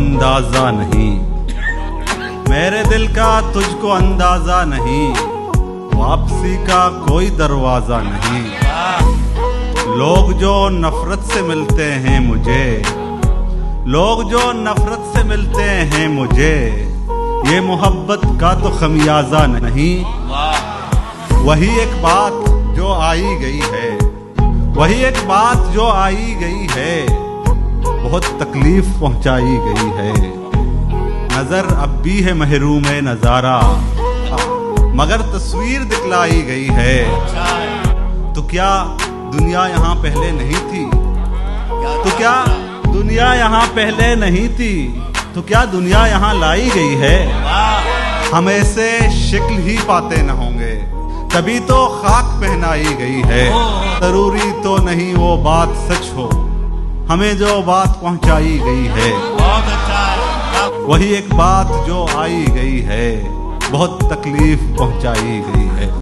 अंदाजा नहीं, मेरे दिल का तुझको अंदाजा नहीं, वापसी का कोई दरवाजा नहीं। लोग जो नफरत से मिलते हैं मुझे, लोग जो नफरत से मिलते हैं मुझे, ये मोहब्बत का तो खमियाजा नहीं। वही एक बात जो आई गई है, वही एक बात जो आई गई है, बहुत तकलीफ पहुंचाई गई है। नजर अब भी है महरूम नजारा, मगर तस्वीर दिखलाई गई है। तो क्या दुनिया यहाँ पहले नहीं थी? तो क्या दुनिया यहाँ पहले नहीं थी? तो क्या दुनिया यहाँ लाई गई है? हम ऐसे शिक्ल ही पाते न होंगे, तभी तो खाक पहनाई गई है। जरूरी तो नहीं वो बात सच हो, हमें जो बात पहुंचाई गई है, वही एक बात जो आई गई है, बहुत तकलीफ पहुंचाई गई है।